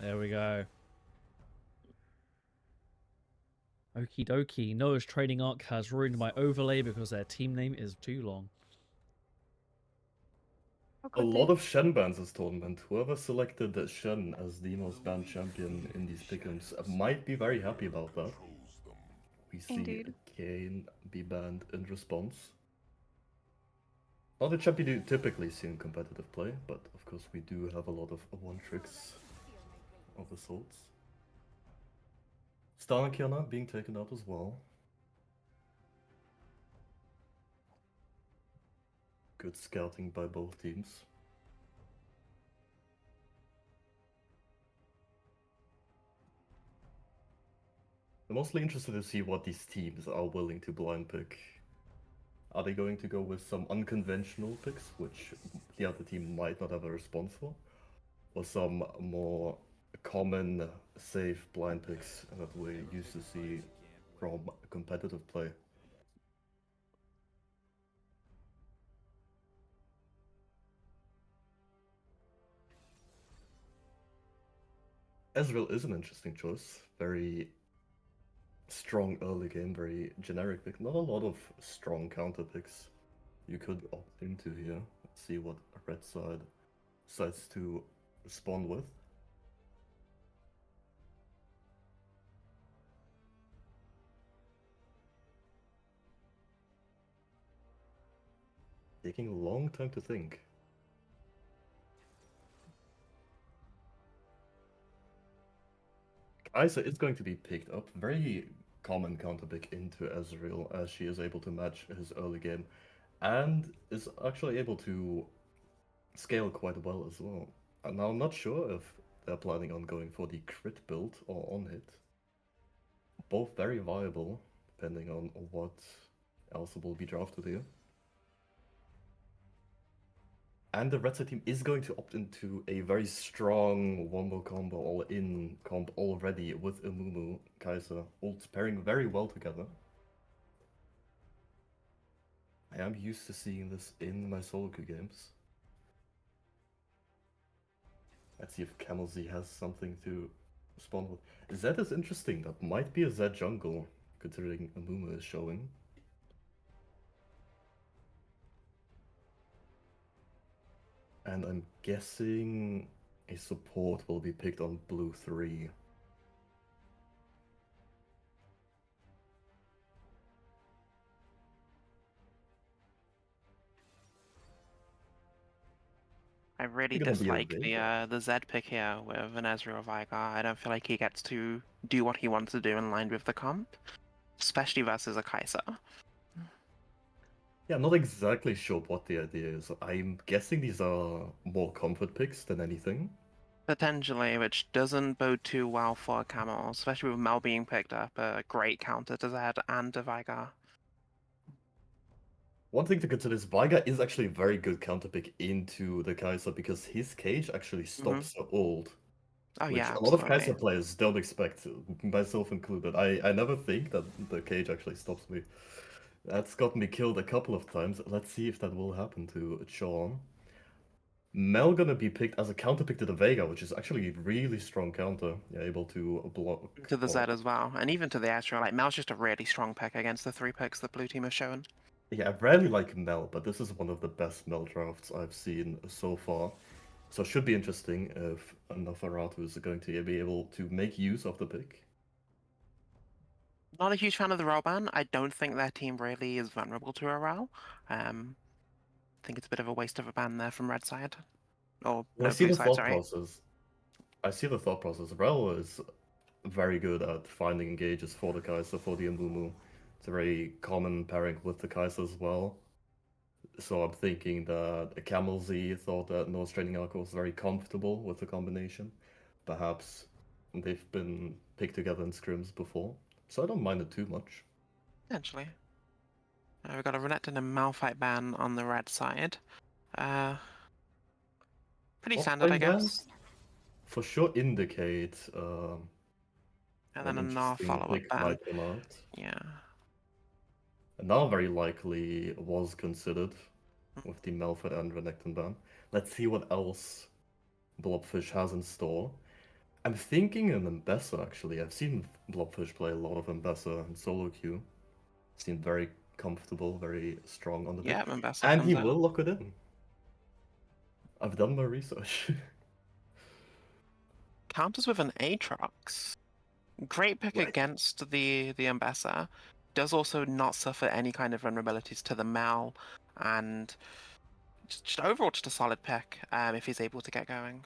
There we go. Okie dokie. Noah's trading arc has ruined my overlay because their team name is too long. How A could lot they? of Shen bans this tournament. Whoever selected Shen as the most banned champion in these pick'ems might be very happy about that. We see Indeed. Kane be banned in response. Not a champion you typically see in competitive play, but of course we do have a lot of one-tricks of the sorts. Star and Kiana being taken out as well. Good scouting by both teams. I'm mostly interested to see what these teams are willing to blind pick. Are they going to go with some unconventional picks, which the other team might not have a response for? Or some more common, safe blind picks that we used to see from competitive play? Ezreal is an interesting choice. Very strong early game, very generic pick. Not a lot of strong counter picks you could opt into here. Let's see what red side decides to respond with. Taking a long time to think. Kai'Sa is going to be picked up. Very common counter pick into Ezreal as she is able to match his early game and is actually able to scale quite well as well. And now I'm not sure if they're planning on going for the crit build or on hit. Both very viable, depending on what else will be drafted here. And the red side team is going to opt into a very strong wombo combo all-in comp already with Amumu, Kai'Sa, all pairing very well together. I am used to seeing this in my solo queue games. Let's see if Camelz has something to respond with. Zed is interesting. That might be a Zed jungle, considering Amumu is showing. And I'm guessing a support will be picked on blue 3. I really Gonna be a dislike Veigar. the Z pick here with an Ezreal Veigar. I don't feel like he gets to do what he wants to do in line with the comp, especially versus a Kai'Sa. Yeah, I'm not exactly sure what the idea is. I'm guessing these are more comfort picks than anything. Potentially, which doesn't bode too well for Camel, especially with Mel being picked up, a great counter to Z and to Veigar. One thing to consider is Veigar is actually a very good counter pick into the Kai'Sa because his cage actually stops the ult, Oh which yeah, a lot of absolutely. Kai'Sa players don't expect, myself included. I never think that the cage actually stops me. That's got me killed a couple of times. Let's see if that will happen to Sean. Mel gonna be picked as a counter pick to the Vega, which is actually a really strong counter. Yeah, able to block. To the Z Well, as well, and even to the Ezreal. Like Mel's just a really strong pick against the 3 picks the blue team has shown. yeah, I rarely like Mel, but this is one of the best Mel drafts I've seen so far. So it should be interesting if Nafaratu is going to be able to make use of the pick. Not a huge fan of the Roll ban. I don't think their team really is vulnerable to a Roll. I think it's a bit of a waste of a ban there from red side. Or, Well, I no, see blue the side, thought sorry. process. I see the thought process. Rel is very good at finding engages for the Kai'Sa, for the Amumu. It's a very common pairing with the Kai'Sa as well. So I'm thinking that Camelz thought that North Training Arc was very comfortable with the combination. Perhaps they've been picked together in scrims before, so I don't mind it too much. Potentially. We've got a Renekton and a Malphite ban on the red side. Uh, Pretty standard, I Offline guess. bans for sure indicate And then an a Gnar interesting follow-up pick ban. might come out. Yeah. And now very likely was considered with the Malphite and Renekton ban. Let's see what else Blobfish has in store. I'm thinking an Ambessa actually. I've seen Blobfish play a lot of Ambessa and solo queue. Seemed very comfortable, very strong on the pitch. Yeah, Mombasa And he comes will out. lock it in. I've done my research. Counters with an Aatrox. Great pick Right. against the Ambessa. Does also not suffer any kind of vulnerabilities to the Mal, and just overall just a solid pick if he's able to get going.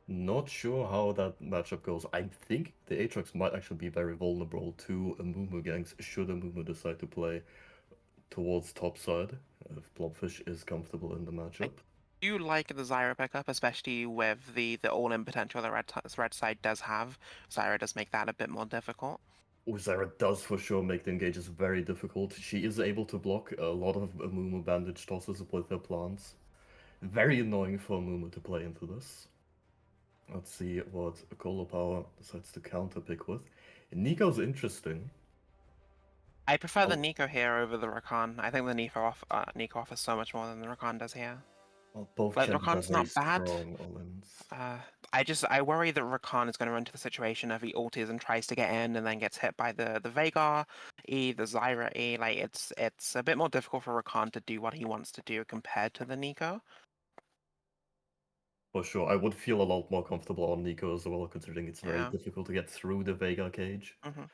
Not sure how that matchup goes. I think the Aatrox might actually be very vulnerable to Amumu ganks should Amumu decide to play towards top side if Blobfish is comfortable in the matchup. Do you like the Zyra pickup, especially with the all-in potential that red side does have? Zyra does make that a bit more difficult. Uzera does for sure make the engages very difficult. She is able to block a lot of Amumu bandage tosses with her plants. Very annoying for Amumu to play into this. Let's see what Colo Power decides to counter pick with. Nico's interesting. I prefer the Oh, Nico here over the Rakan. I think the Nico offers so much more than the Rakan does here. well, both Like the champions have Rakan's very not bad. strong all-ins. I worry that Rakan is going to run into the situation of he ultis and tries to get in and then gets hit by the Veigar E, the Zyra E. Like it's a bit more difficult for Rakan to do what he wants to do compared to the Nico. For sure, I would feel a lot more comfortable on Nico as well, considering it's very Yeah. difficult to get through the Vega cage. hmm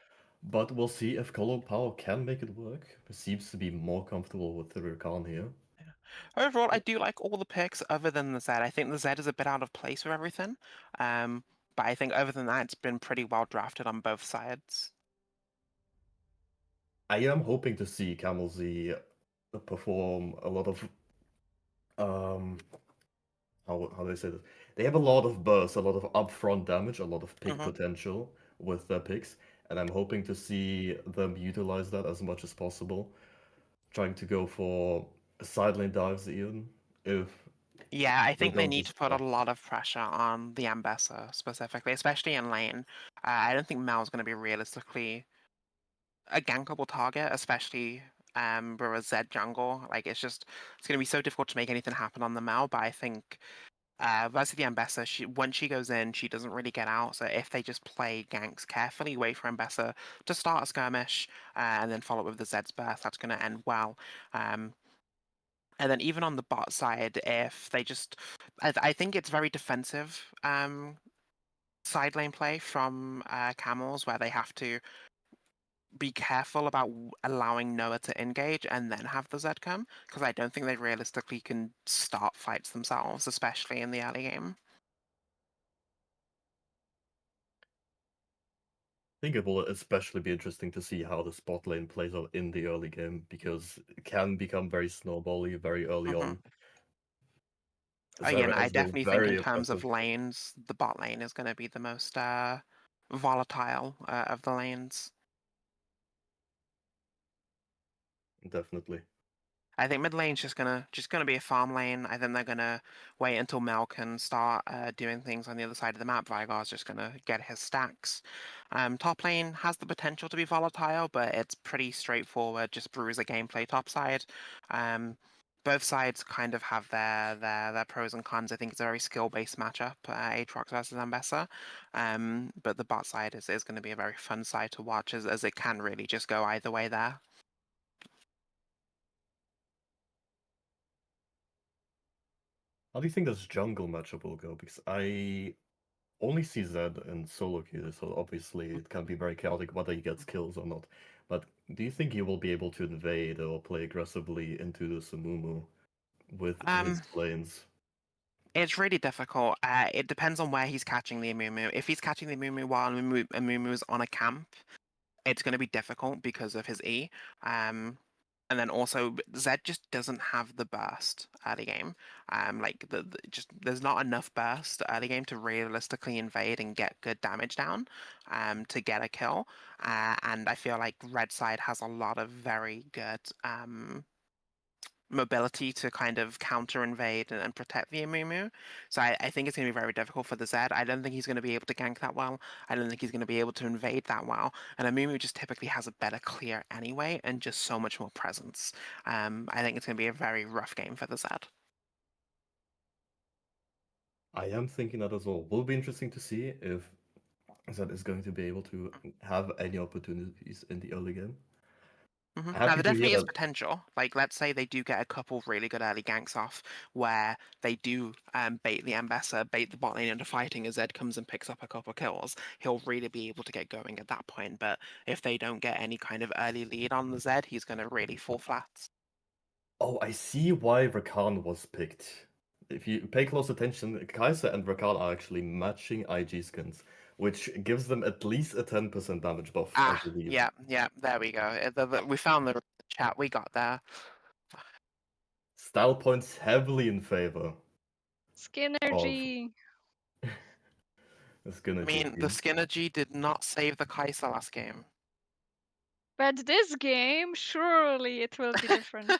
But we'll see if Colo Power can make it work. He seems to be more comfortable with the Rakan here. Overall, I do like all the picks other than the Z. I think the Z is a bit out of place with everything. But I think other than that, it's been pretty well drafted on both sides. I am hoping to see Camelz perform a lot of how do they say this? They have a lot of burst, a lot of upfront damage, a lot of pick hmm potential with their picks, and I'm hoping to see them utilize that as much as possible. Trying to go for side lane dives even if Yeah, I they think they don't need to just put a lot of pressure on the Ambessa specifically, especially in lane. I don't think Mel's going to be realistically a gankable target, especially we're a Z jungle. Like it's going to be so difficult to make anything happen on the Mel. But I think versus the Ambessa, once she goes in, she doesn't really get out. So if they just play ganks carefully, wait for Ambessa to start a skirmish, and then follow up with the Zed's burst, that's going to end well. And then even on the bot side, if they just, I think it's very defensive side lane play from Camelz, where they have to be careful about allowing Noah to engage and then have the Zed come, because I don't think they realistically can start fights themselves, especially in the early game. I think it will especially be interesting to see how the spot lane plays out in the early game because it can become very snowbally very early hmm on. Again, Zara I is a definitely think in very terms of oppressive, lanes, the bot lane is going to be the most volatile of the lanes. definitely. I think mid lane's just gonna be a farm lane. I think they're gonna wait until Mel can start doing things on the other side of the map. Vigar's just gonna get his stacks. Top lane has the potential to be volatile, but it's pretty straightforward. Just bruiser gameplay top side. Um, both sides kind of have their pros and cons. I think it's a very skill based matchup. Aatrox versus Ambessa. But the bot side is going to be a very fun side to watch as it can really just go either way there. How do you think this jungle matchup will go? Because I only see Zed in solo queue, so obviously it can be very chaotic whether he gets kills or not. But do you think he will be able to invade or play aggressively into the Samumu with his Um, lanes? It's really difficult. It depends on where he's catching the Amumu. If he's catching the Amumu while Amumu's on a camp, it's going to be difficult because of his E. And then also Zed just doesn't have the burst early game. Like just there's not enough burst early game to realistically invade and get good damage down, to get a kill. And I feel like Red side has a lot of very good mobility to kind of counter invade and protect the Amumu. So I think it's going to be very difficult for the Zed. I don't think he's going to be able to gank that well. I don't think he's going to be able to invade that well. And Amumu just typically has a better clear anyway and just so much more presence. I think it's going to be a very rough game for the Zed. I am thinking that as well. Will be interesting to see if Zed is going to be able to have any opportunities in the early game. Now, Happy there to hear definitely is that. potential. Like, let's say they do get a couple really good early ganks off where they do bait the Ambessa, bait the bot lane into fighting as Zed comes and picks up a couple kills. He'll really be able to get going at that point. But if they don't get any kind of early lead on the Zed, he's going to really fall flat. Oh, I see why Rakan was picked. If you pay close attention, Kaiser and Rakan are actually matching IG skins, which gives them at least a 10% damage buff, I Ah, believe. yeah, there we go. We found the chat. We got there. Style points heavily in favor of Skinergy. the I Skinnergy mean, the team. Skinergy did not save the Kai'Sa last game. But this game, surely it will be different.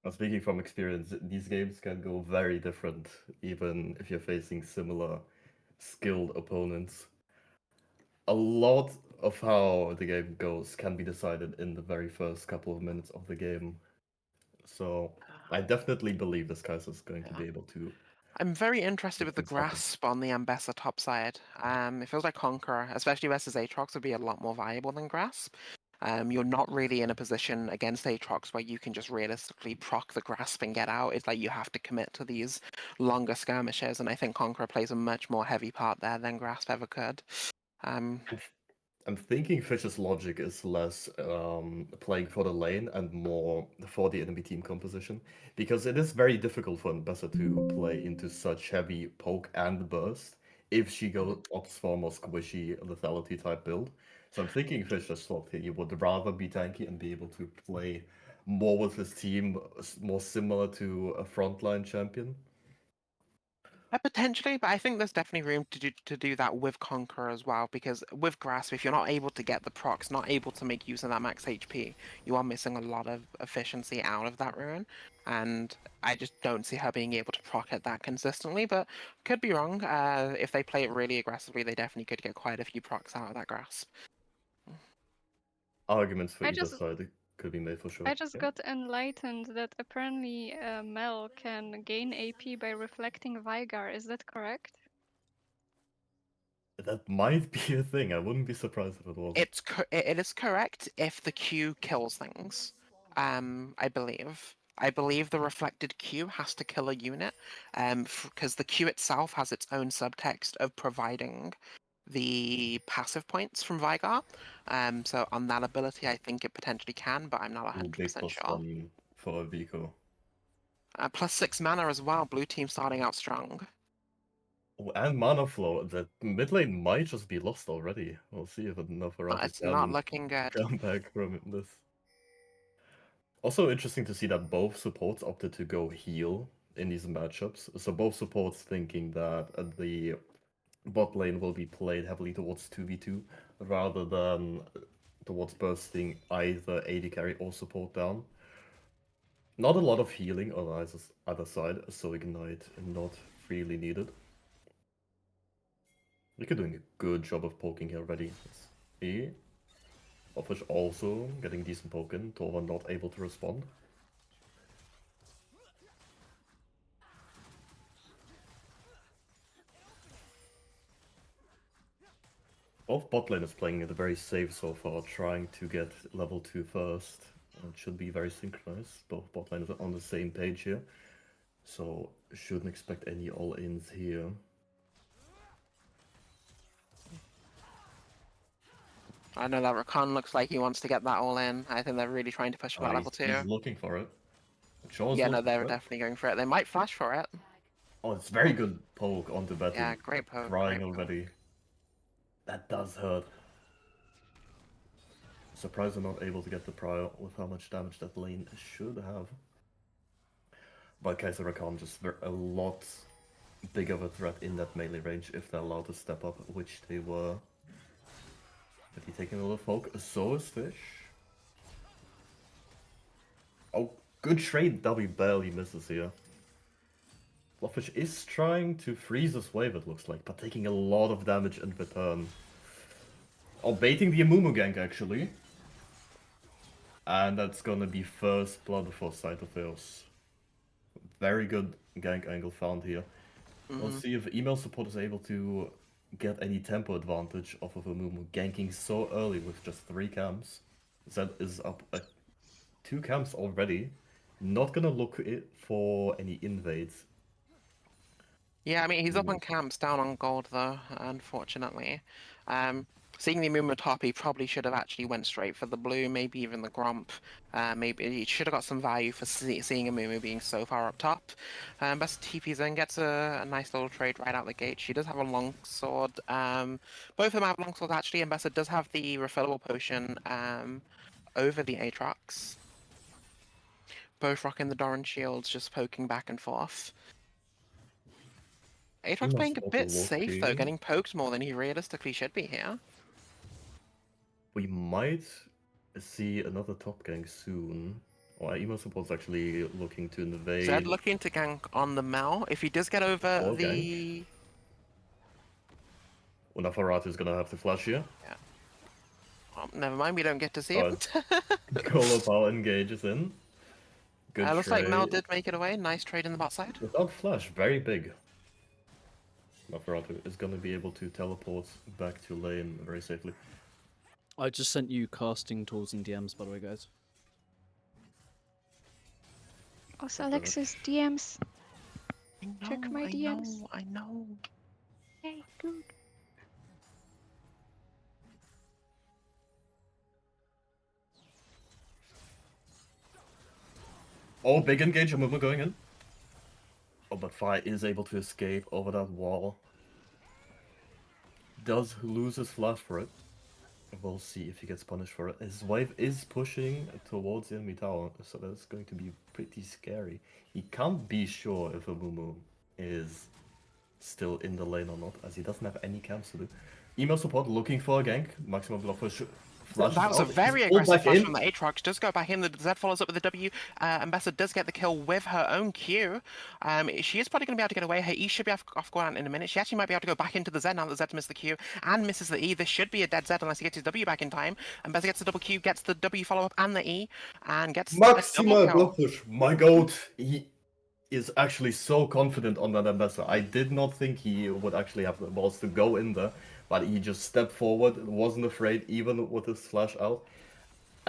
Now, speaking from experience, these games can go very different, even if you're facing similar skilled opponents. A lot of how the game goes can be decided in the very first couple of minutes of the game. So I definitely believe this Kaiser is going to be able to I'm very interested make with the things happen. grasp on the Ambessa top side. It feels like Conqueror, especially versus Aatrox, would be a lot more viable than grasp. You're not really in a position against Aatrox where you can just realistically proc the grasp and get out. It's like you have to commit to these longer skirmishes, and I think Conqueror plays a much more heavy part there than grasp ever could. I'm thinking Fish's logic is less playing for the lane and more for the enemy team composition, because it is very difficult for Ambessa to play into such heavy poke and burst if she goes opts for a more squishy lethality type build. So I'm thinking Fish just thought he would rather be tanky and be able to play more with his team, more similar to a frontline champion. Potentially, but I think there's definitely room to do that with Conqueror as well, because with Grasp, if you're not able to get the procs, not able to make use of that max HP, you are missing a lot of efficiency out of that rune, and I just don't see her being able to proc it that consistently, but could be wrong. If they play it really aggressively, they definitely could get quite a few procs out of that Grasp. Arguments for I either just side could be made for sure. I just Yeah. got enlightened that apparently Mel can gain AP by reflecting Vigar. Is that correct? That might be a thing. I wouldn't be surprised if it was. It is correct if the Q kills things. I believe. I believe the reflected Q has to kill a unit, because the Q itself has its own subtext of providing the passive points from Vigar. So on that ability, I think it potentially can, but I'm not Ooh, big 100% plus sure. one for Vico. Plus 6 mana as well. Blue team starting out strong. Oh, and mana flow. The mid lane might just be lost already. We'll see if enough Arati It's not can looking good. come back from this. Also interesting to see that both supports opted to go heal in these matchups. So both supports thinking that the bot lane will be played heavily towards 2v2 rather than towards bursting either AD carry or support down. Not a lot of healing on either side, so Ignite not really needed. You're doing a good job of poking here already. Let's see. Offers also getting decent poking. Torva not able to respond. Both bot lane is playing it very safe so far, trying to get level 2 first. It should be very synchronized. Both bot lane are on the same page here. So shouldn't expect any all-ins here. I know that Rakan looks like he wants to get that all in. I think they're really trying to push for that level He's 2. looking for it. Shaw's Yeah, no, looking they're for it. definitely going for it. They might flash for it. Oh, it's very good poke onto Yeah, Betty. great poke, Crying great poke. already. That does hurt. Surprised they're not able to get the prior with how much damage that lane should have. But Kaiser Rakan just a lot bigger of a threat in that melee range if they're allowed to step up, which they were. But he taking a little poke, so is Fish. Oh, good trade, W barely misses here. Blobfish is trying to freeze this wave, it looks like, but taking a lot of damage in return. Oh, baiting the Amumu gank, actually. And that's gonna be first blood for Cytophils. very good gank angle found here. We'll Mhm. see if email support is able to get any tempo advantage off of a Mumu ganking so early with just 3 camps. Zed is up at 2 camps already. Not gonna look for any invades. Yeah, I mean, he's up Mm. on camps, down on gold, though, unfortunately. Seeing the Mumu top, he probably should have actually went straight for the blue, maybe even the Gromp. Maybe he should have got some value for seeing a Mumu being so far up top. Best TPs in, gets a nice little trade right out the gate. She does have a long sword. Both of them have long swords, actually, and Bessa does have the refillable potion over the Aatrox. Both rocking the Doran shields, just poking back and forth. Aatrox Email playing a support bit safe though, looking. getting poked more than he realistically should be here. We might see another top gank soon. Or email support's actually looking to Zed invade. looking to gank on the Mel. If he does get over Or gank. the... Unafarat is gonna have to flash here. Yeah. Oh, never mind, we don't get to see Oh, it. Colo Power engages in. Good Looks like Mel trade. did make it away. Nice trade in the bot side. Without flash, very big. Unafarat is gonna be able to teleport back to lane very safely. I just sent you casting tools and DMs, by the way, guys. Also, Alexis DMs. I know, Check my I DMs. know, I know. Hey, good. Oh, big engage, Amumu going in. Oh, but Fire is able to escape over that wall. Does lose his flash for it. We'll see if he gets punished for it. His wave is pushing towards the enemy tower, so that's going to be pretty scary. He can't be sure if Amumu is still in the lane or not, as he doesn't have any camps to do. Email support looking for a gank. Maximum block push. Flashes That was a out. very He's pulled aggressive back flash in. from the Aatrox. Does go back in. The Zed follows up with the W. Ambassador does get the kill with her own Q. She is probably going to be able to get away. Her E should be off ground in a minute. She actually might be able to go back into the Z now that Zed's missed the Q and misses the E. This should be a dead Zed unless he gets his W back in time. Ambassador gets the double Q, gets the W follow up and the E, and gets a double Maximal kill. block push. My god, he is actually so confident on that ambassador. I did not think he would actually have the balls to go in there, but he just stepped forward, wasn't afraid even with his flash out,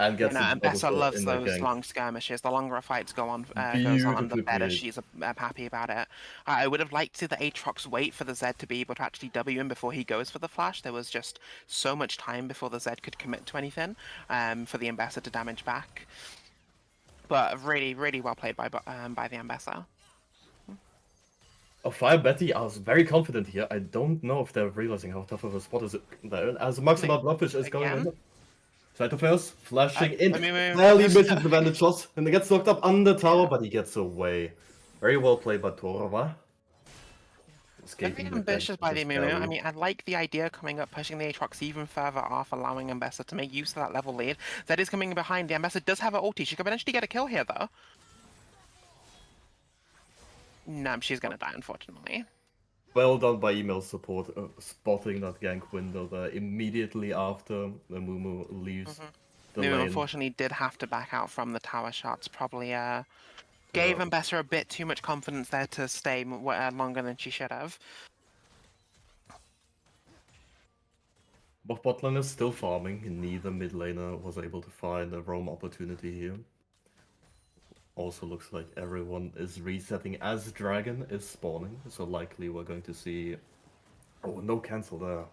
and You gets know, the and double Bessa kill loves in that those gank. long skirmishes. The longer a fight goes on, the Beautifully better played. she's happy about it. I would have liked to the Aatrox wait for the Zed to be able to actually W him before he goes for the flash. There was just so much time before the Zed could commit to anything for the Ambassador to damage back. But really, really well played by the Ambassador. Oh, Fire Betty, I was very confident here. I don't know if they're realizing how tough of a spot is it there. As Maximal Bloodfish is going Again? in. Side to first, flashing in. Mumu Barely just- misses the bandit shots, and he gets knocked up on the tower, Yeah. but he gets away. Very well played by Torva. Very Escaping the ambitious gank by the just Mumu. I barely. mean, I like the idea coming up, pushing the Aatrox even further off, allowing Ambessa to make use of that level lead. Zed is coming behind. The Ambessa does have her ulti. She could potentially get a kill here, though. No, she's gonna die, unfortunately. Well done by email support, spotting that gank window there immediately after the Mumu leaves the Mumu lane. unfortunately did have to back out from the tower shots. Probably gave Ambessa a bit too much confidence there to stay longer than she should have. But bot lane is still farming, neither mid laner was able to find a roam opportunity here. Also looks like everyone is resetting as Dragon is spawning, so likely we're going to see... Oh, no cancel there.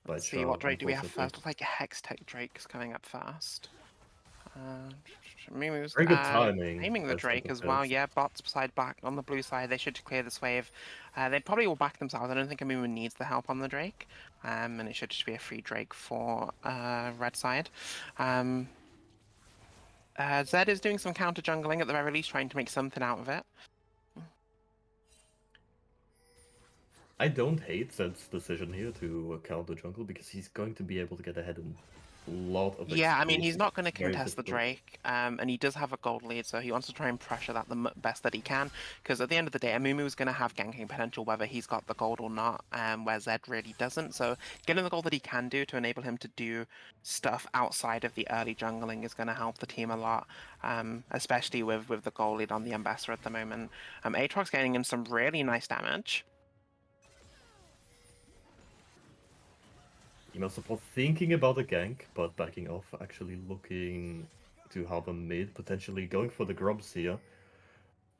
By Let's see, Char, what Drake do we have unfortunately. first? Looks like a Hextech Drake's coming up first. Mumu's Very good timing. aiming the by Drake as Santa well. Fez. Yeah, bots side back on the blue side. They should clear this wave. They probably will back themselves. I don't think Mumu needs the help on the Drake. And it should just be a free Drake for red side. Zed is doing some counter jungling at the very least, trying to make something out of it. I don't hate Zed's decision here to counter jungle because he's going to be able to get ahead in lot of Yeah, I mean, XP. he's not going to Very contest the difficult. Drake, and he does have a gold lead, so he wants to try and pressure that the best that he can. Because at the end of the day, Amumu is going to have ganking potential whether he's got the gold or not, where Zed really doesn't. So getting the gold that he can do to enable him to do stuff outside of the early jungling is going to help the team a lot, especially with the gold lead on the Ambassador at the moment. Aatrox getting in some really nice damage. Email support thinking about a gank, but backing off, actually looking to have a mid, potentially going for the grubs here.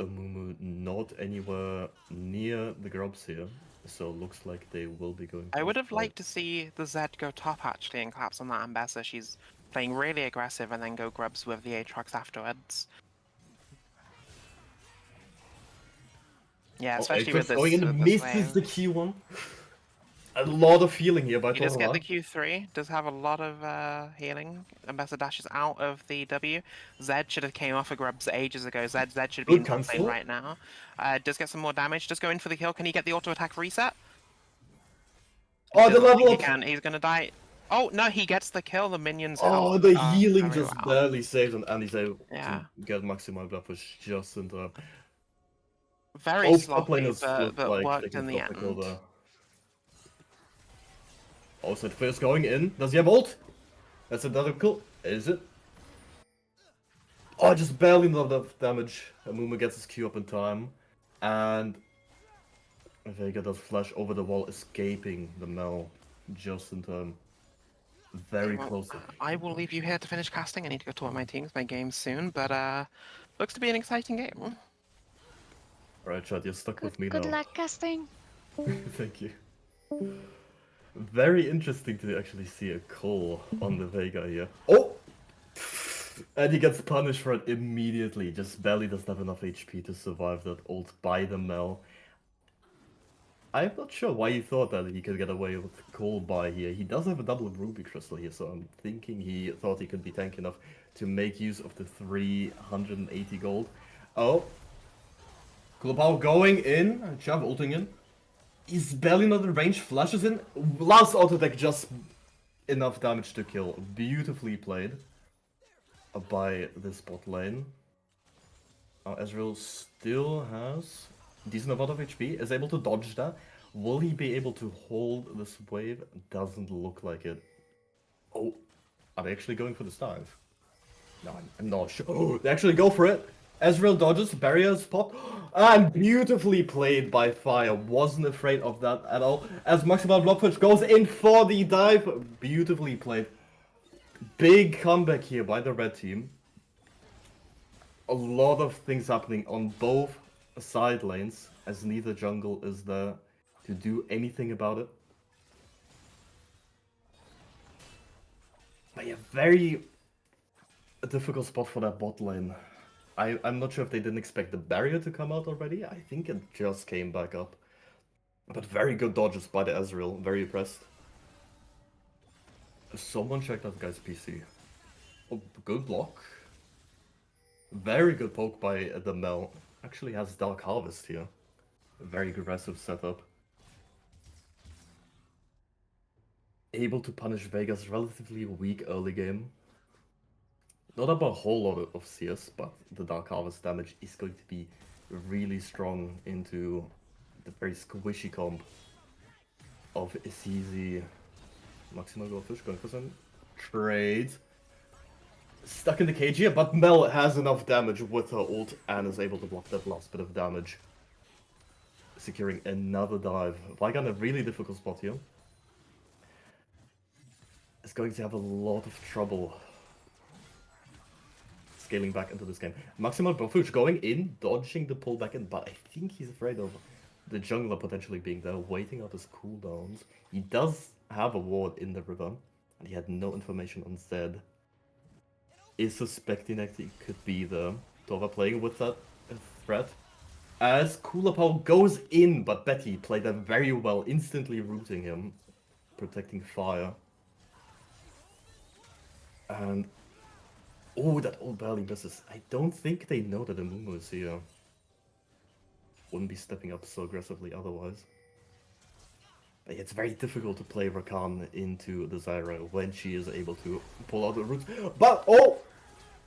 Amumu not anywhere near the grubs here, so looks like they will be going I for would a have fight. liked to see the Zed go top actually and collapse on that Ambassador. She's playing really aggressive and then go grubs with the Aatrox afterwards. Yeah, Oh, especially with Aatrox going in, this misses wave. the Q1. A lot of healing here by He does get the Torva. Q3, does have a lot of healing. Ambassador dashes out of the W. Zed should have came off of grubs ages ago. Zed should be Good in top lane cancel. right now. Does get some more damage, does go in for the kill. Can he get the auto attack reset? Oh, the Doesn't level think up! he can. He's gonna die. Oh no, he gets the kill. The minions Oh, help the healing very just well. barely saved him, and he's able Yeah. to get Maximal Blood Push just in time. Very Top sloppy, laners look but like worked taking in the top the kill end. there. Oh, Sid first going in. Does he have ult? That's another kill. Is it? Oh, just barely enough damage. Amumu gets his Q up in time. And Vega does flash over the wall, escaping the Mel just in time. Very Well, close. I will leave you here to finish casting. I need to go to one of my teams, my game soon, but looks to be an exciting game. Alright, Chad, you're stuck with me Good now. luck casting. Thank you. Very interesting to actually see a call on the Vega here. Oh! And he gets punished for it immediately. Just barely doesn't have enough HP to survive that ult by the Mel. I'm not sure why he thought that he could get away with call by here. He does have a double Ruby Crystal here, so I'm thinking he thought he could be tanky enough to make use of the 380 gold. Oh. Kulapao going in, Chav ulting in. He's barely not in range, flashes in. Last auto deck, just enough damage to kill. Beautifully played by this bot lane. Ezreal still has decent amount of HP, is able to dodge that. Will he be able to hold this wave? Doesn't look like it. Oh, are they actually going for this dive? No, I'm not sure. Oh, they actually go for it. Ezreal dodges, barriers pop, and beautifully played by Fire. Wasn't afraid of that at all. As Maximal Bloodpush goes in for the dive. Beautifully played. Big comeback here by the red team. A lot of things happening on both side lanes, as neither jungle is there to do anything about it. But yeah, very difficult spot for that bot lane. I'm not sure if they didn't expect the barrier to come out already. I think it just came back up. But very good dodges by the Ezreal. Very impressed. Someone check that guy's PC. Oh, good block. Very good poke by the Mel. Actually has Dark Harvest here. A very aggressive setup. Able to punish Vega's relatively weak early game. Not up a whole lot of CS, but the Dark Harvest damage is going to be really strong into the very squishy comp of CZ. Maximal Goldfish going for some trades. Stuck in the cage here, but Mel has enough damage with her ult and is able to block that last bit of damage. Securing another dive. Vigan a really difficult spot here. Is going to have a lot of trouble scaling back into this game. Maximal Goldfish going in, dodging the pull back in, but I think he's afraid of the jungler potentially being there, waiting out his cooldowns. He does have a ward in the river, and he had no information on Zed. Is suspecting that he could be the Tova playing with that threat. As Kulapao goes in, but Betty played that very well, instantly rooting him, protecting Fire. And oh, that ult barely misses. I don't think they know that Amumu is here. Wouldn't be stepping up so aggressively otherwise. It's very difficult to play Rakan into the Zyra when she is able to pull out the roots. But, oh!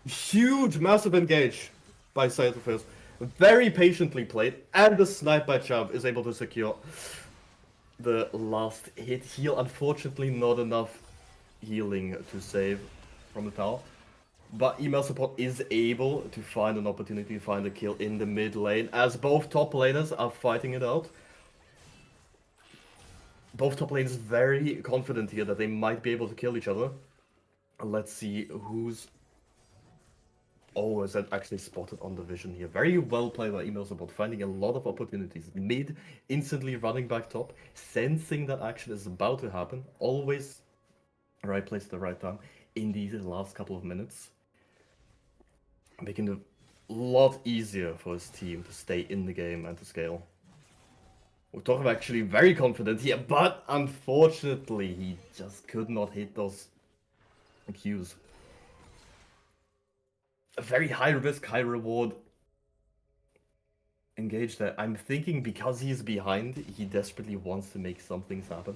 Huge, massive engage by Cytophils. Very patiently played, and the snipe by Chav is able to secure the last hit. Heal, unfortunately, not enough healing to save from the tower. But email support is able to find an opportunity to find a kill in the mid lane, as both top laners are fighting it out. Both top lanes very confident here that they might be able to kill each other. Let's see who's... Oh, is that actually spotted on the vision here? Very well played by email support, finding a lot of opportunities. Mid, instantly running back top, sensing that action is about to happen. Always right place at the right time in these last couple of minutes. Making it a lot easier for his team to stay in the game and to scale. We're talking actually very confident here, but unfortunately he just could not hit those cues. A very high risk, high reward engage there. I'm thinking because he's behind, he desperately wants to make some things happen.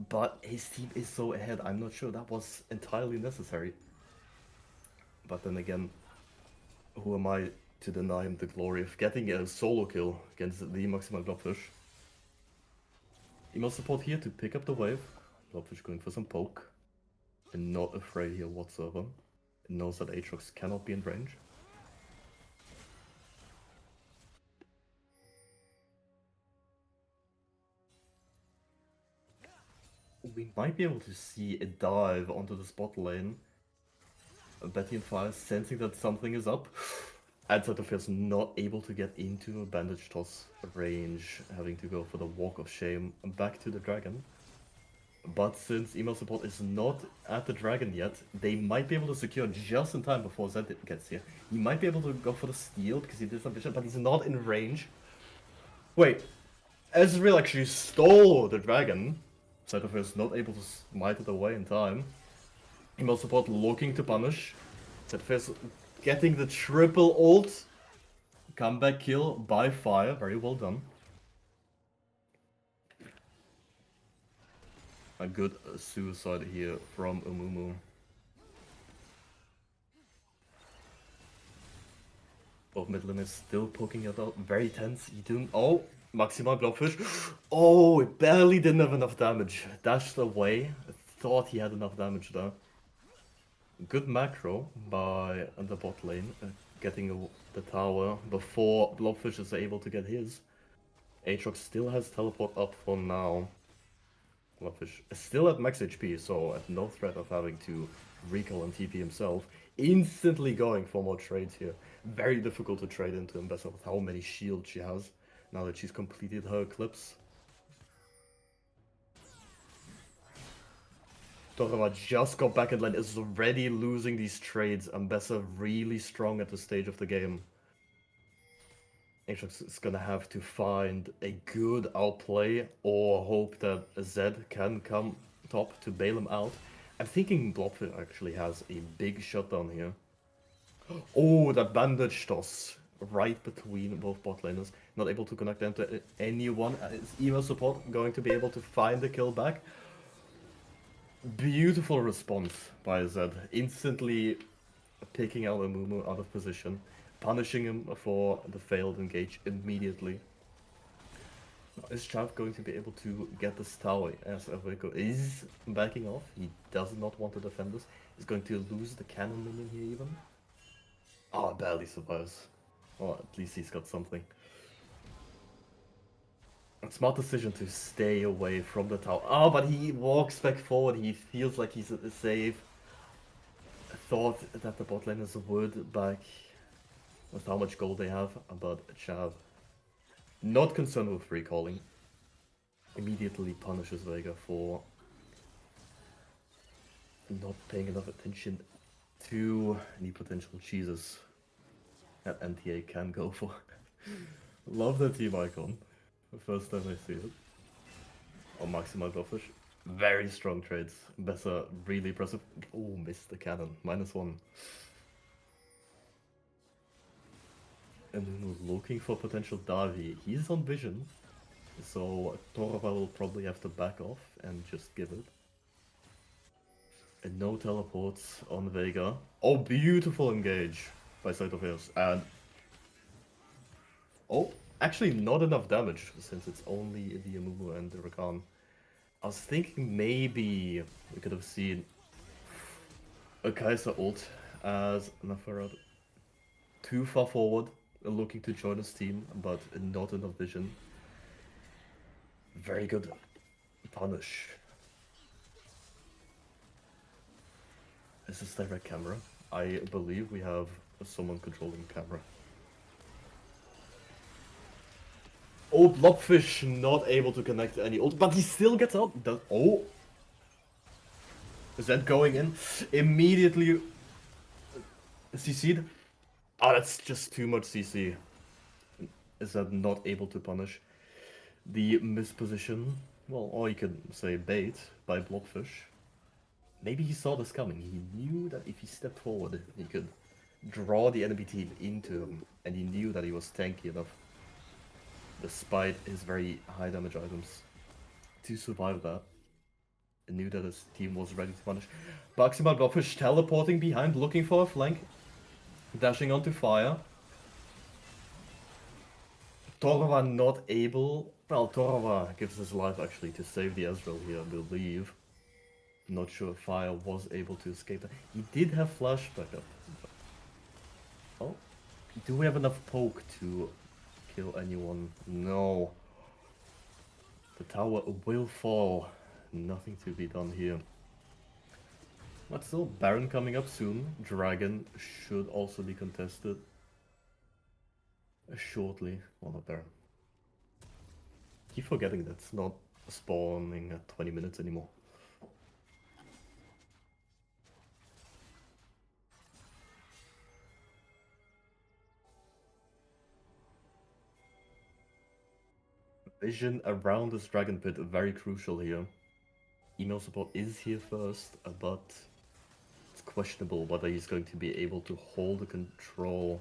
But his team is so ahead, I'm not sure that was entirely necessary. But then again, who am I to deny him the glory of getting a solo kill against the Maximal Blobfish? Email support here to pick up the wave. Blobfish going for some poke. And not afraid here whatsoever. It knows that Aatrox cannot be in range. We might be able to see a dive onto the spot lane. Betty and Fire sensing that something is up. Outside of is not able to get into a bandage toss range, having to go for the walk of shame back to the dragon. But since email support is not at the dragon yet, they might be able to secure just in time before Zed gets here. He might be able to go for the steal because he did some vision, but he's not in range. Wait, Ezreal actually stole the dragon. Cytophil is not able to smite it away in time. Email support looking to punish. Cytophil getting the triple ult. Comeback kill by fire. Very well done. A good suicide here from Umumu. Both mid lane is still poking it out. Very tense. He doing... Oh! Maximal Blobfish. Oh, it barely didn't have enough damage. Dashed away. Thought he had enough damage there. Good macro by the bot lane. Getting the tower before Blobfish is able to get his. Aatrox still has teleport up for now. Blobfish is still at max HP, so at no threat of having to recall and TP himself. Instantly going for more trades here. Very difficult to trade into Ambessa with how many shields she has. Now that she's completed her eclipse. Torama just got back in lane, is already losing these trades. Ambessa really strong at this stage of the game. Aatrox is gonna have to find a good outplay or hope that Zed can come top to bail him out. I'm thinking Blobfish actually has a big shutdown here. Oh, that bandage toss. Right between both bot laners, not able to connect them to anyone. Is email support going to be able to find the kill back? Beautiful response by Zed, instantly picking out Amumu out of position, punishing him for the failed engage immediately. Now, is Chav going to be able to get this tower as Aveko is backing off? He does not want to defend this. He's going to lose the cannon minion here even. Oh, barely survives. Well, at least he's got something. A smart decision to stay away from the tower. Oh, but he walks back forward. He feels like he's safe. Thought that the bot laners would back with how much gold they have, but Chav, not concerned with recalling, immediately punishes Vega for not paying enough attention to any potential cheeses that NTA can go for. Love the team icon. The first time I see it. Oh, Maximal Blobfish. Very strong trades. Bessa, really impressive. Oh, missed the cannon. -1. And looking for potential dive. He's on vision. So Torva will probably have to back off and just give it. And no teleports on Vega. Oh, beautiful engage by Sleight of Ears. And oh, actually not enough damage since it's only the Amumu and the Rakan. I was thinking maybe we could have seen a Kai'Sa ult as Nafarad too far forward, looking to join his team, but not enough vision. Very good punish. Is this direct camera? I believe we have someone controlling the camera. Oh, Blobfish not able to connect any ult, but he still gets up. Oh! Is that going in? Immediately CC'd? Ah, that's just too much CC. Is that not able to punish the misposition? Well, or you could say bait by Blobfish. Maybe he saw this coming. He knew that if he stepped forward, he could draw the enemy team into him, and he knew that he was tanky enough, despite his very high damage items, to survive that. And knew that his team was ready to punish. Maximal Blobfish teleporting behind, looking for a flank, dashing onto fire. Torva not able. Well, Torva gives his life actually to save the Ezreal here, I believe. Not sure if Fire was able to escape that. He did have flash backup. Oh, do we have enough poke to kill anyone? No. The tower will fall. Nothing to be done here. But still, Baron coming up soon. Dragon should also be contested shortly. Well, not Baron. Keep forgetting that's not spawning at 20 minutes anymore. Vision around this dragon pit, very crucial here. Email support is here first, but it's questionable whether he's going to be able to hold the control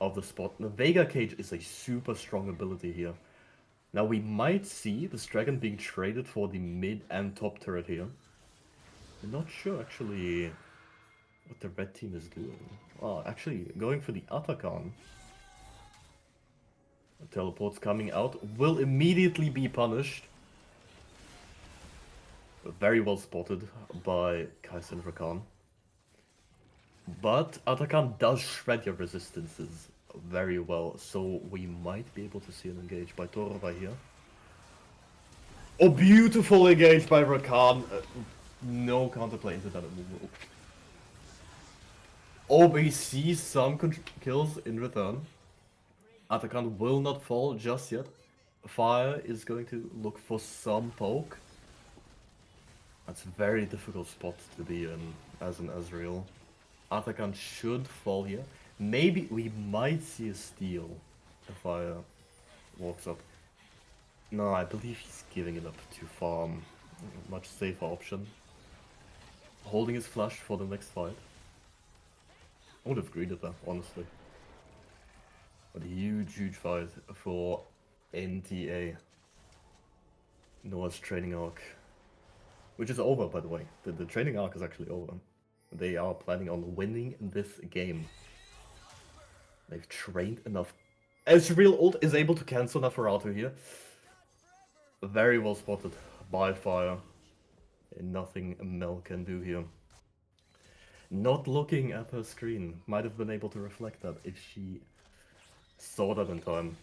of the spot. The Vega Cage is a super strong ability here. Now we might see this dragon being traded for the mid and top turret here. I'm not sure actually what the red team is doing. Well, actually going for the Atakan. Teleports coming out will immediately be punished. Very well spotted by Kai'Sa and Rakan. But Atakan does shred your resistances very well, so we might be able to see an engage by Torva here. Oh, beautiful engage by Rakan. No counterplay into that move. Oh, but he sees some kills in return. Atakan will not fall just yet. Fire is going to look for some poke. That's a very difficult spot to be in as an Ezreal. Atakan should fall here. Maybe we might see a steal if Fire walks up. No, I believe he's giving it up to farm. Much safer option. Holding his flash for the next fight. I would have greeted that, honestly. But a huge fight for NTA. Noah's training arc. Which is over, by the way. The training arc is actually over. They are planning on winning this game. They've trained enough. Ezreal ult is able to cancel Nafaratu here. Very well spotted by Fire. And nothing Mel can do here. Not looking at her screen. Might have been able to reflect that if she saw that in time.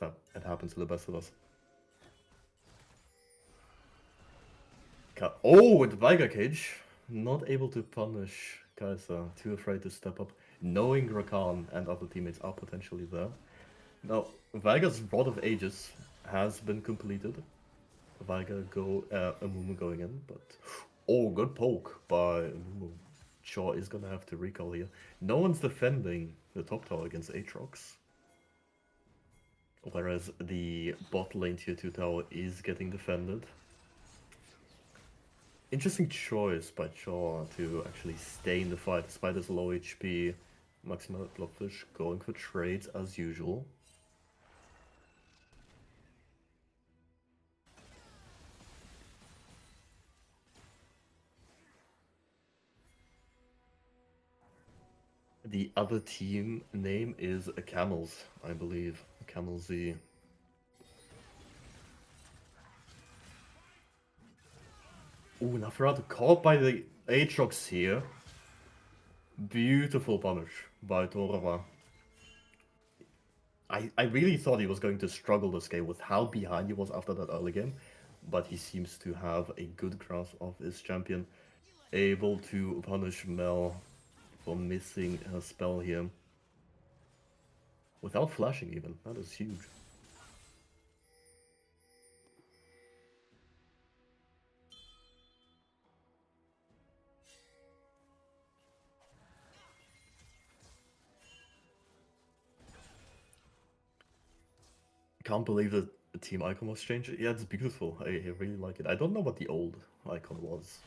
It happens to the best of us. Oh, with Veiga Cage. Not able to punish Kai'Sa. Too afraid to step up. Knowing Rakan and other teammates are potentially there. Now, Veiga's Rod of Ages has been completed. Veiga Amumu going in, but... Oh, good poke by Amumu. Shaw is gonna have to recall here. No one's defending the top tower against Aatrox. Whereas the bot lane tier 2 tower is getting defended. Interesting choice by Shaw to actually stay in the fight despite his low HP. Maximal Blobfish going for trades as usual. The other team name is Camelz, I believe. Camelz. Ooh, Nafarad caught by the Aatrox here. Beautiful punish by Torava. I really thought he was going to struggle this game with how behind he was after that early game, but he seems to have a good grasp of his champion, able to punish Mel for missing a spell here. Without flashing even, that is huge. Can't believe that the team icon was changed. Yeah, it's beautiful. I really like it. I don't know what the old icon was,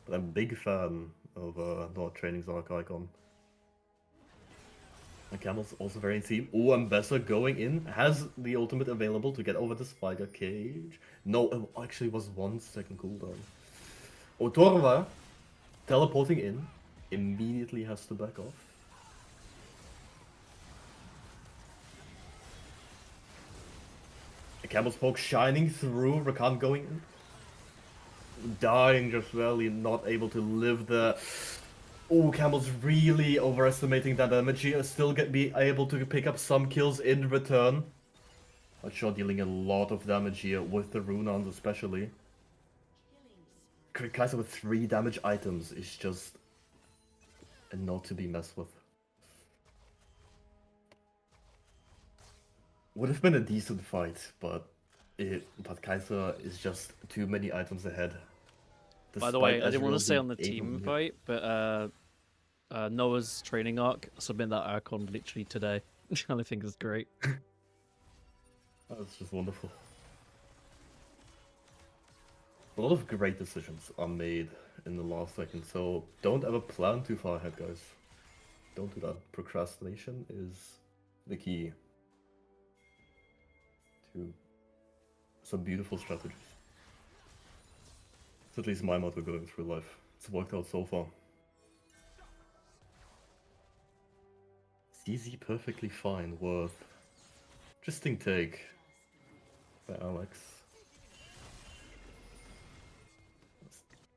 but I'm a big fan of Nord Training's Arc icon. And Camel's also very in theme. Oh, Ambassador going in. Has the ultimate available to get over the Spider Cage. No, it actually was 1 second cooldown. Otorva teleporting in. Immediately has to back off. Camel's poke shining through. Rakan going in. Dying just barely, not able to live the... Oh, Camel's really overestimating that damage here. Still be able to pick up some kills in return. Not sure, dealing a lot of damage here with the Runans especially. Kaiser with 3 damage items is just not to be messed with. Would have been a decent fight, but Kaiser is just too many items ahead. By the way, Despite I didn't want to Ezreal say on the being team able to- fight, but Noah's training arc, submit that icon literally today. I think it's great. That's just wonderful. A lot of great decisions are made in the last second, so don't ever plan too far ahead, guys. Don't do that. Procrastination is the key to some beautiful strategies. It's at least my motto going through life. It's worked out so far. CZ perfectly fine, worth. Interesting take by Alex.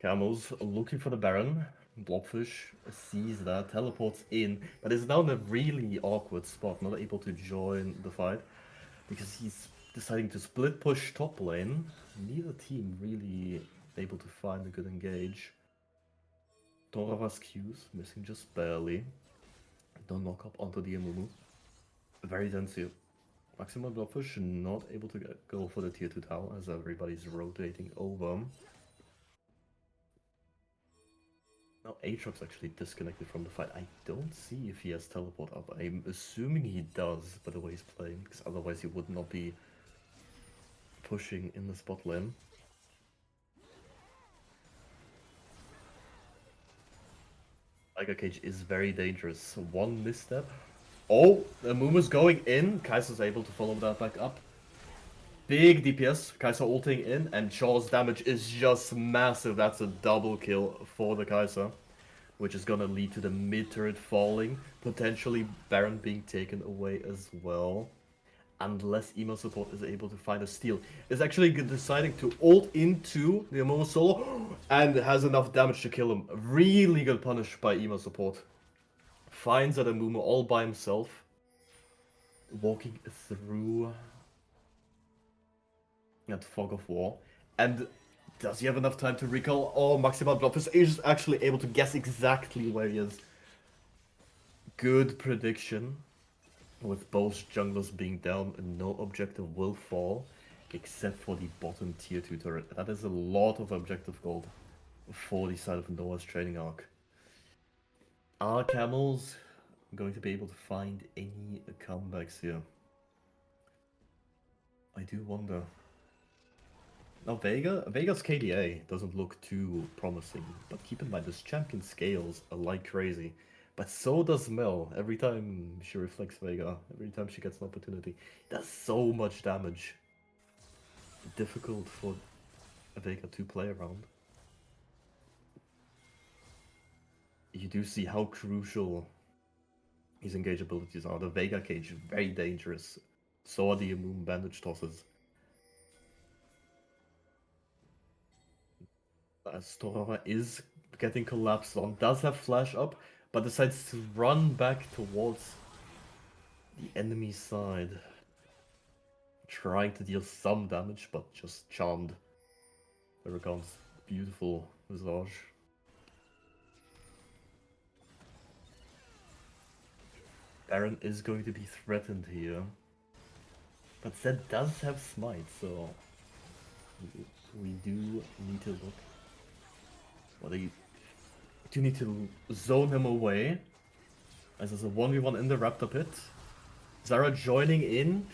Camelz looking for the Baron. Blobfish sees that, teleports in, but is now in a really awkward spot, not able to join the fight, because he's deciding to split push top lane. Neither team really able to find a good engage. Torava's Q's missing just barely. Don't knock up onto the Amumu. Very dense here. Maximum Blobfish not able to go for the tier 2 tower as everybody's rotating over. Now Aatrox actually disconnected from the fight. I don't see if he has teleport up. I'm assuming he does by the way he's playing, because otherwise he would not be pushing in the spot lane. Tiger Cage is very dangerous. One misstep. Oh, the Mumu's going in. Kaiser's able to follow that back up. Big DPS. Kaiser ulting in, and Shaw's damage is just massive. That's a double kill for the Kaiser, which is gonna lead to the mid turret falling, potentially Baron being taken away as well. Unless emo support is able to find a steal. Is actually deciding to ult into the Amumu solo and has enough damage to kill him. Really good punish by emo support. Finds that Amumu all by himself. Walking through that fog of war. And does he have enough time to recall? Oh, Maximal Blobfish is actually able to guess exactly where he is. Good prediction. With both junglers being down, no objective will fall, except for the bottom tier 2 turret. That is a lot of objective gold for the side of Noah's training arc. Are Camelz going to be able to find any comebacks here? I do wonder. Now Vega's KDA doesn't look too promising, but keep in mind this champion scales like crazy. But so does Mel. Every time she reflects Vega, every time she gets an opportunity, does so much damage. Difficult for Vega to play around. You do see how crucial his engage abilities are. The Vega Cage, very dangerous. So are the Moon Bandage Tosses. As Torava is getting collapsed on, does have flash up, but decides to run back towards the enemy side. Trying to deal some damage, but just charmed. Aragon's beautiful visage. Baron is going to be threatened here. But Zed does have smite, so we do need to look. Well, they do need to zone him away. As there's a 1v1 in the Raptor pit. Zara joining in.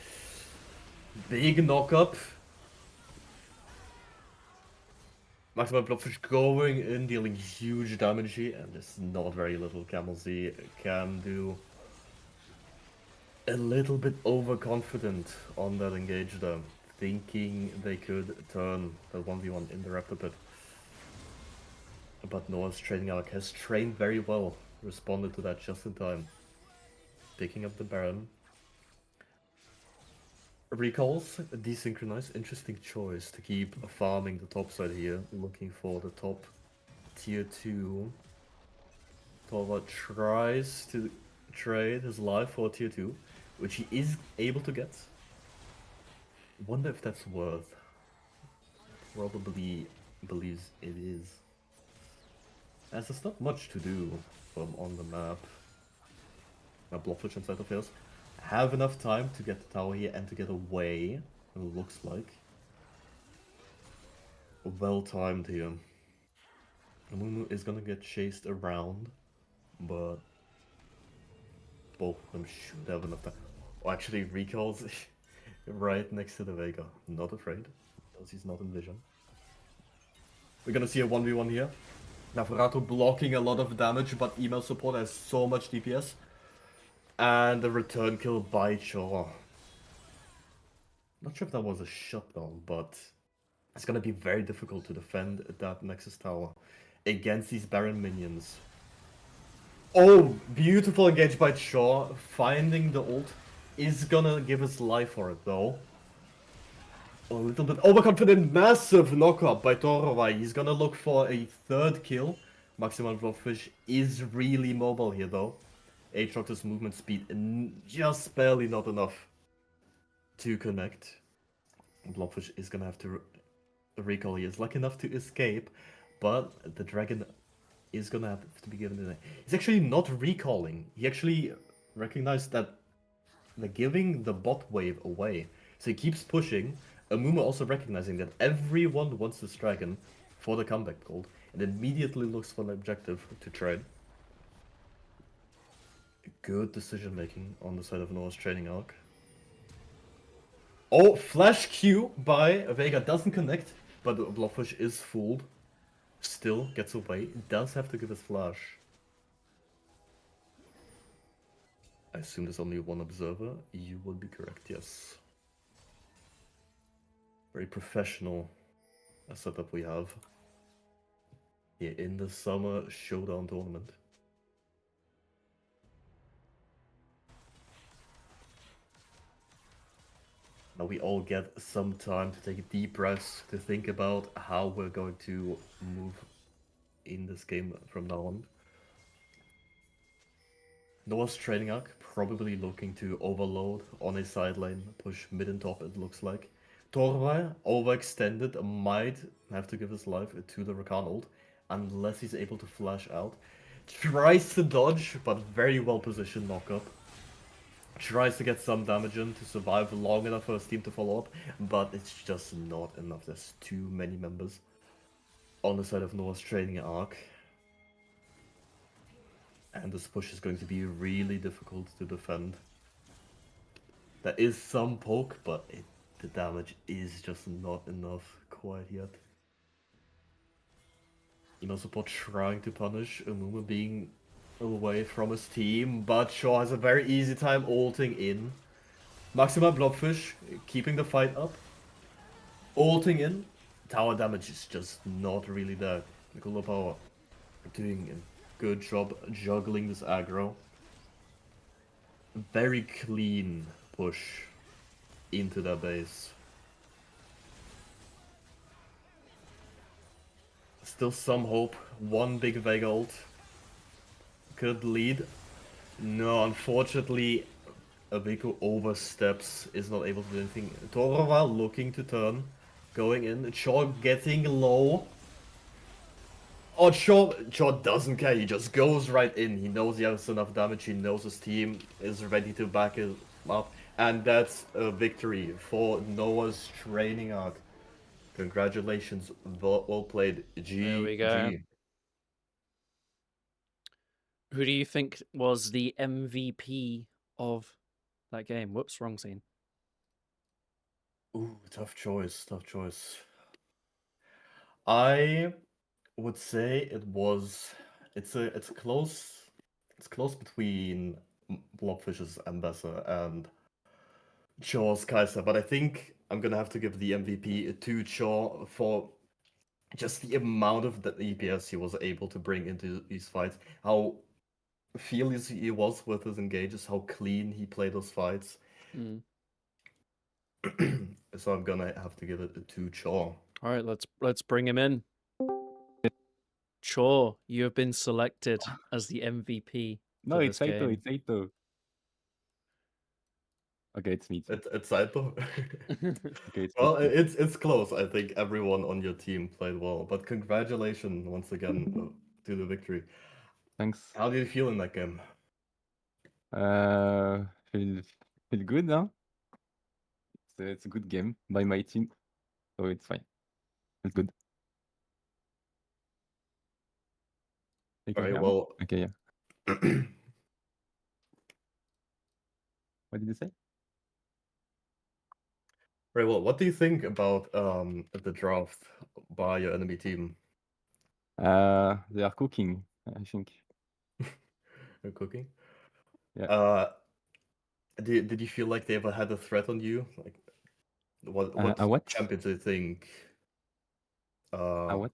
Big knock-up. Maximum Blobfish going in, dealing huge damage here, and there's not very little Camelz can do. A little bit overconfident on that engage though, thinking they could turn the 1v1 in the Raptor pit. But Noah's training arc has trained very well, responded to that just in time. Picking up the Baron. Recalls, desynchronized, interesting choice to keep farming the top side here, looking for the top tier 2. Torva tries to trade his life for tier 2, which he is able to get. Wonder if that's worth. Probably believes it is. As there's not much to do from on the map. My Blobfish inside of Chaos have enough time to get the tower here and to get away, it looks like. Well timed here. Mumu is gonna get chased around, but both of them should have enough time. Oh, actually, recalls right next to the Vega. Not afraid, because he's not in vision. We're gonna see a 1v1 here. Navrato blocking a lot of damage, but email support has so much DPS. And the return kill by Chaw. Not sure if that was a shutdown, but it's gonna be very difficult to defend that Nexus Tower against these Baron minions. Oh, beautiful engage by Chaw. Finding the ult is gonna give us life for it though. A little bit overconfident, massive knockup by Torovai. He's gonna look for a third kill. Maximal Blobfish is really mobile here though. Aatrox's movement speed just barely not enough to connect. Blobfish is gonna have to recall. He is lucky enough to escape, but the dragon is gonna have to be given the. He's actually not recalling. He actually recognized that they're giving the bot wave away, so he keeps pushing. Amuma also recognizing that everyone wants this dragon for the comeback gold, and immediately looks for an objective to trade. Good decision making on the side of Noah's training arc. Oh, flash Q by Vega doesn't connect, but Blobfish is fooled. Still gets away, does have to give his flash. I assume there's only one observer. You would be correct, yes. Very professional setup we have here in the summer Showdown tournament. Now we all get some time to take a deep breath to think about how we're going to move in this game from now on. Noah's training arc, probably looking to overload on a side lane, push mid and top it looks like. Torvai, overextended, might have to give his life to the Rakan ult, unless he's able to flash out. Tries to dodge, but very well positioned knockup. Tries to get some damage in to survive long enough for his team to follow up, but it's just not enough. There's too many members on the side of Noah's training arc. And this push is going to be really difficult to defend. There is some poke, but the damage is just not enough quite yet. Email support trying to punish Amuma being away from his team, but Shaw has a very easy time ulting in. Maxima Blobfish keeping the fight up. Ulting in. Tower damage is just not really there. Nicola Power doing a good job juggling this aggro. very clean push into their base. Still some hope. One big Vega ult could lead. No, unfortunately, Aviku oversteps, is not able to do anything. Torova looking to turn, going in. Shaw getting low. Oh, Shaw doesn't care. He just goes right in. He knows he has enough damage. He knows his team is ready to back him up. And that's a victory for Noah's training arc. Congratulations. Well played. There we go. GG. Who do you think was the MVP of that game? Whoops, wrong scene. Ooh, tough choice. Tough choice. I would say it's close. It's close between Blobfish's Ambassador and Chaw's Kaiser, but I think I'm gonna have to give the MVP to Chaw for just the amount of the EPS he was able to bring into these fights. How fearless he was with his engages, how clean he played those fights. Mm. So I'm gonna have to give it to Chaw. All right, let's bring him in. Chaw, you have been selected as the MVP No, for it's this Saito. game. It's Saito. Okay, it's me. It's Saito. Okay, it's Well, me. it's close. I think everyone on your team played well, but congratulations once again to the victory. Thanks. How did you feel in that game? Feel good, huh? It's a good game by my team, so it's fine. It's good. You can Very hear me? well. Okay, yeah. What did you say? Very well. What do you think about the draft by your enemy team? They are cooking, I think. They're cooking. Yeah. Did you feel like they ever had a threat on you? Like, what What? champions do you think? What?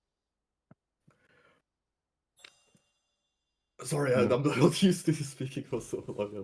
Sorry, No. I'm not used to speaking for so long.